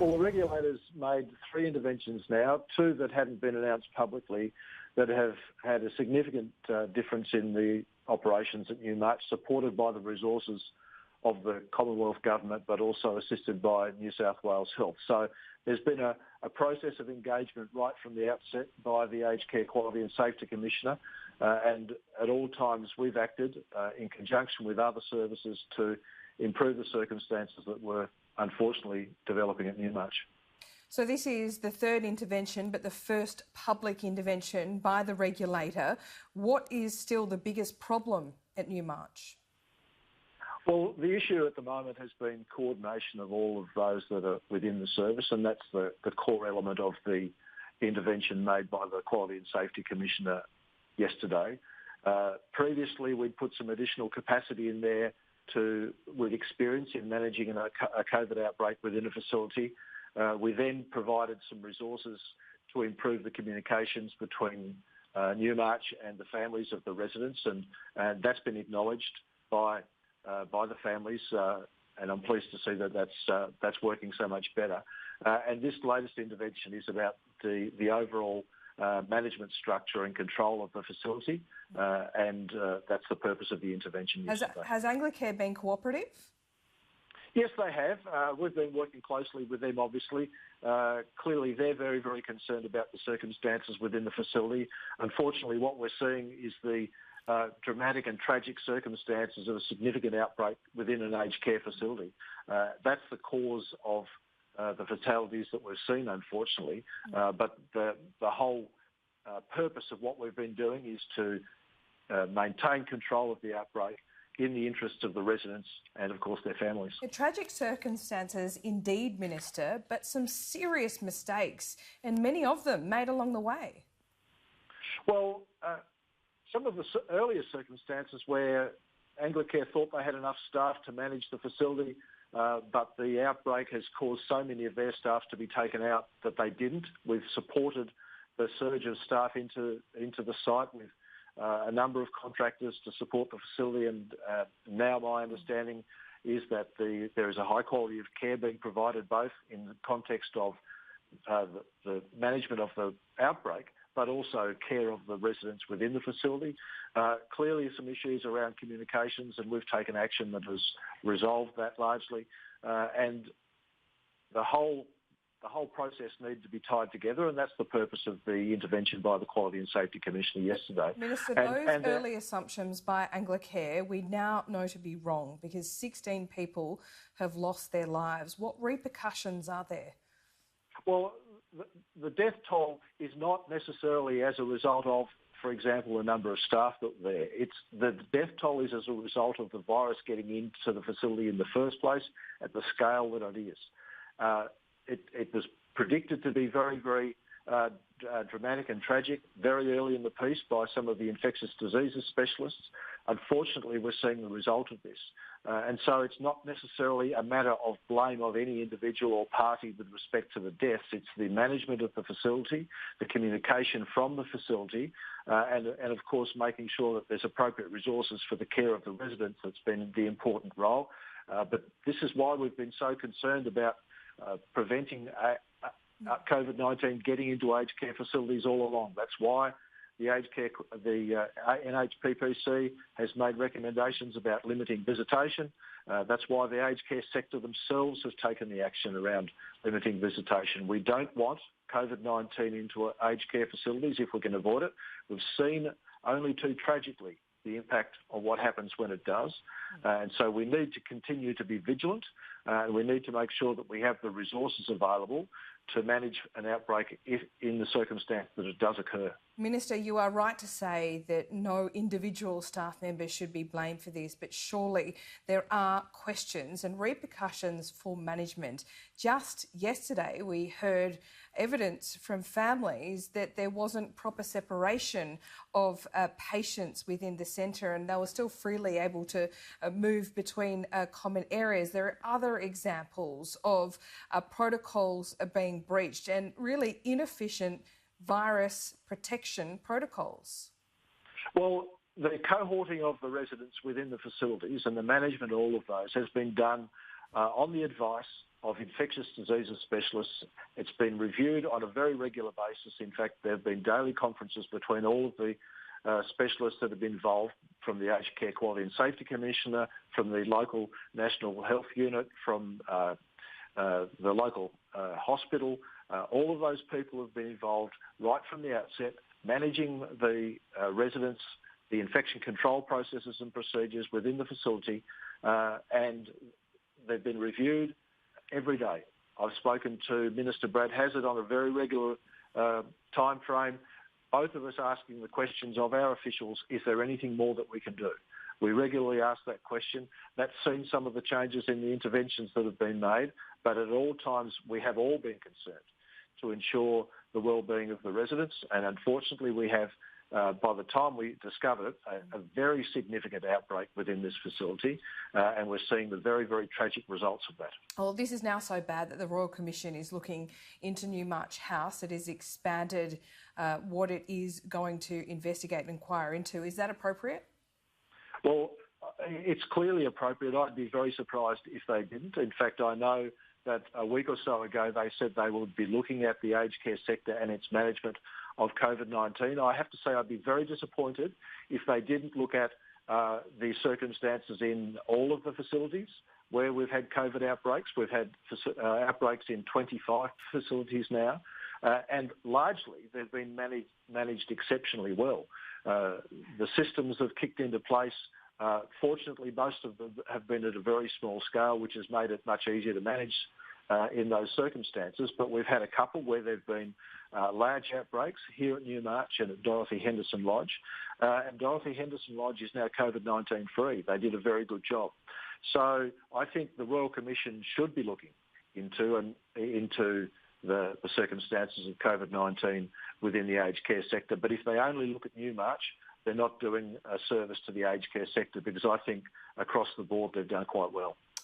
Well, the regulators made 3 interventions now, 2 that hadn't been announced publicly, that have had a significant difference in the operations at Newmarch, supported by the resources of the Commonwealth Government, but also assisted by New South Wales Health. So there's been a process of engagement right from the outset by the Aged Care Quality and Safety Commissioner, and at all times we've acted in conjunction with other services to improve the circumstances that were unfortunately developing at Newmarch. So this is the 3rd intervention, but the first public intervention by the regulator. What is still the biggest problem at Newmarch? Well, the issue at the moment has been coordination of all of those that are within the service, and that's the core element of the intervention made by the Quality and Safety Commissioner yesterday. Previously, we'd put some additional capacity in there with experience in managing a COVID outbreak within a facility. We then provided some resources to improve the communications between Newmarch and the families of the residents, and that's been acknowledged by the families, and I'm pleased to see that that's working so much better. And this latest intervention is about the overall management structure and control of the facility, and that's the purpose of the intervention yesterday. Has Anglicare been cooperative? Yes, they have. We've been working closely with them, obviously. Clearly, they're very, very concerned about the circumstances within the facility. Unfortunately, what we're seeing is the dramatic and tragic circumstances of a significant outbreak within an aged care facility. That's the cause of the fatalities that we've seen, unfortunately. But the whole purpose of what we've been doing is to maintain control of the outbreak in the interests of the residents and, of course, their families. Tragic circumstances indeed, Minister, but some serious mistakes, and many of them made along the way. Well, some of the earlier circumstances where Anglicare thought they had enough staff to manage the facility, but the outbreak has caused so many of their staff to be taken out that they didn't. We've supported the surge of staff into the site with a number of contractors to support the facility, and now my understanding is that there is a high quality of care being provided both in the context of the management of the outbreak, but also care of the residents within the facility. Clearly some issues around communications, and we've taken action that has resolved that largely, and the whole process needed to be tied together, and that's the purpose of the intervention by the Quality and Safety Commissioner yesterday. Minister, those early assumptions by Anglicare we now know to be wrong, because 16 people have lost their lives. What repercussions are there? Well, the death toll is not necessarily as a result of, for example, the number of staff that were there. The death toll is as a result of the virus getting into the facility in the first place at the scale that it is. It was predicted to be very, very dramatic and tragic very early in the piece by some of the infectious diseases specialists. Unfortunately, we're seeing the result of this. And so it's not necessarily a matter of blame of any individual or party with respect to the deaths. It's the management of the facility, the communication from the facility, and of course making sure that there's appropriate resources for the care of the residents that's been the important role. But this is why we've been so concerned about preventing COVID-19 getting into aged care facilities all along. That's why the NHPPC has made recommendations about limiting visitation. That's why the aged care sector themselves have taken the action around limiting visitation. We don't want COVID-19 into aged care facilities if we can avoid it. We've seen only too tragically the impact of what happens when it does. And so we need to continue to be vigilant. We need to make sure that we have the resources available to manage an outbreak if in the circumstance that it does occur. Minister, you are right to say that no individual staff member should be blamed for this, but surely there are questions and repercussions for management. Just yesterday we heard evidence from families that there wasn't proper separation of patients within the centre, and they were still freely able to move between common areas. There are other examples of protocols being breached and really inefficient virus protection protocols. Well, the cohorting of the residents within the facilities and the management of all of those has been done on the advice of infectious diseases specialists. It's been reviewed on a very regular basis. In fact, there have been daily conferences between all of the specialists that have been involved, from the Aged Care Quality and Safety Commissioner, from the local National Health Unit, from the local hospital. All of those people have been involved right from the outset, managing the residents, the infection control processes and procedures within the facility, and they've been reviewed every day. I've spoken to Minister Brad Hazzard on a very regular time frame, both of us asking the questions of our officials, is there anything more that we can do? We regularly ask that question. That's seen some of the changes in the interventions that have been made, but at all times we have all been concerned to ensure the well-being of the residents, and unfortunately we have, by the time we discovered it, a very significant outbreak within this facility, and we're seeing the very, very tragic results of that. Well, this is now so bad that the Royal Commission is looking into Newmarch House. It has expanded what it is going to investigate and inquire into. Is that appropriate? Well, it's clearly appropriate. I'd be very surprised if they didn't. In fact, I know that a week or so ago they said they would be looking at the aged care sector and its management of COVID-19. I have to say I'd be very disappointed if they didn't look at the circumstances in all of the facilities where we've had COVID outbreaks. We've had outbreaks in 25 facilities now, and largely they've been managed exceptionally well. The systems have kicked into place. Fortunately, most of them have been at a very small scale, which has made it much easier to manage in those circumstances. But we've had a couple where there have been large outbreaks here at Newmarch and at Dorothy Henderson Lodge. And Dorothy Henderson Lodge is now COVID-19 free. They did a very good job. So I think the Royal Commission should be looking into the circumstances of COVID-19 within the aged care sector. But if they only look at Newmarch, they're not doing a service to the aged care sector, because I think across the board they've done quite well.